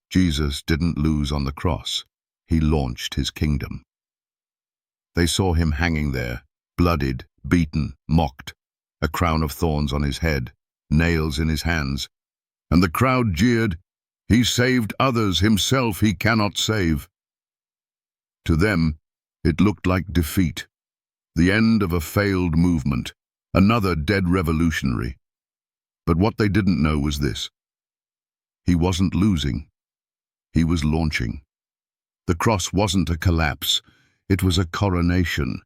Jesus didn't lose on the cross. He launched his kingdom. They saw him hanging there, bloodied, beaten, mocked, a crown of thorns on his head, nails in his hands. And the crowd jeered, "He saved others, himself he cannot save." To them, it looked like defeat, the end of a failed movement, another dead revolutionary. But what they didn't know was this: he wasn't losing, he was launching. The cross wasn't a collapse, it was a coronation.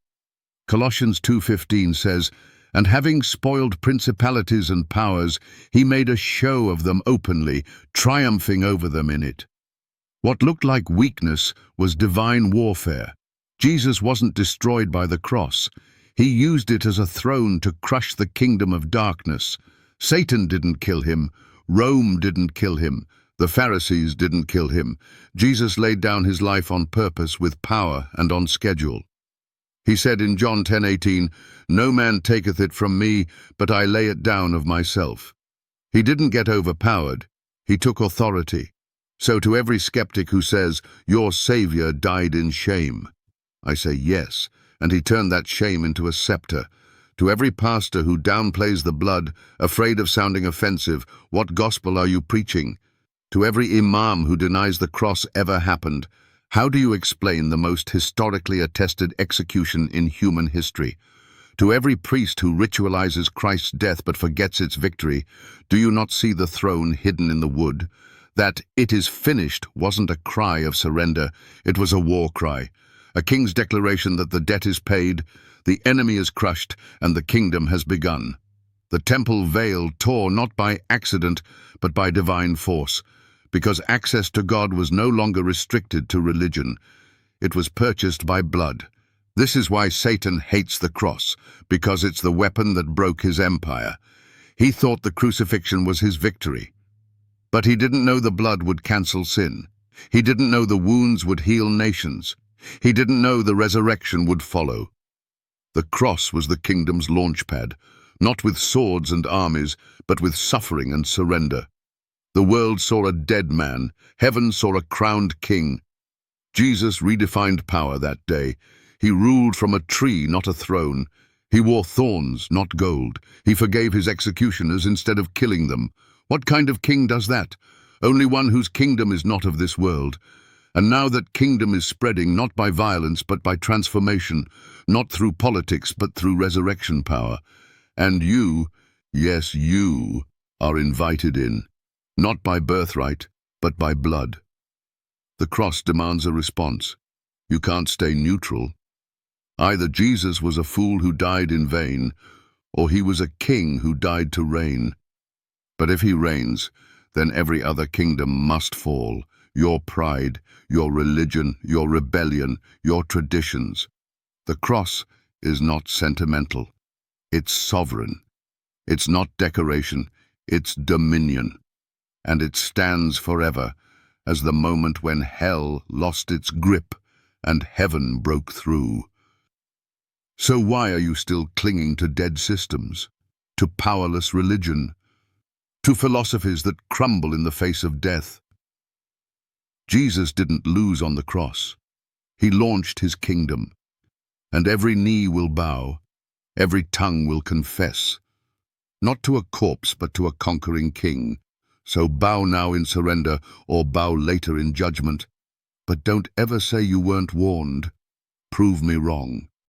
Colossians 2:15 says, "And having spoiled principalities and powers, he made a show of them openly, triumphing over them in it." What looked like weakness was divine warfare. Jesus wasn't destroyed by the cross. He used it as a throne to crush the kingdom of darkness. Satan didn't kill him. Rome didn't kill him. The Pharisees didn't kill him. Jesus laid down his life on purpose, with power and on schedule. He said in John 10:18, "No man taketh it from me, but I lay it down of myself." He didn't get overpowered. He took authority. So to every skeptic who says, "Your Savior died in shame," I say yes, and he turned that shame into a scepter. To every pastor who downplays the blood, afraid of sounding offensive, what gospel are you preaching? To every imam who denies the cross ever happened, how do you explain the most historically attested execution in human history? To every priest who ritualizes Christ's death but forgets its victory, do you not see the throne hidden in the wood? That "it is finished" wasn't a cry of surrender, it was a war cry. A king's declaration that the debt is paid, the enemy is crushed, and the kingdom has begun. The temple veil tore not by accident, but by divine force, because access to God was no longer restricted to religion. It was purchased by blood. This is why Satan hates the cross, because it's the weapon that broke his empire. He thought the crucifixion was his victory. But he didn't know the blood would cancel sin. He didn't know the wounds would heal nations. He didn't know the resurrection would follow. The cross was the kingdom's launchpad, not with swords and armies, but with suffering and surrender. The world saw a dead man. Heaven saw a crowned king. Jesus redefined power that day. He ruled from a tree, not a throne. He wore thorns, not gold. He forgave his executioners instead of killing them. What kind of king does that? Only one whose kingdom is not of this world. And now that kingdom is spreading not by violence but by transformation, not through politics but through resurrection power. And you, yes you, are invited in. Not by birthright, but by blood. The cross demands a response. You can't stay neutral. Either Jesus was a fool who died in vain, or he was a king who died to reign. But if he reigns, then every other kingdom must fall. Your pride, your religion, your rebellion, your traditions. The cross is not sentimental. It's sovereign. It's not decoration. It's dominion. And it stands forever as the moment when hell lost its grip and heaven broke through. So why are you still clinging to dead systems, to powerless religion, to philosophies that crumble in the face of death? Jesus didn't lose on the cross. He launched his kingdom, and every knee will bow, every tongue will confess, not to a corpse but to a conquering king. So bow now in surrender, or bow later in judgment. But don't ever say you weren't warned. Prove me wrong.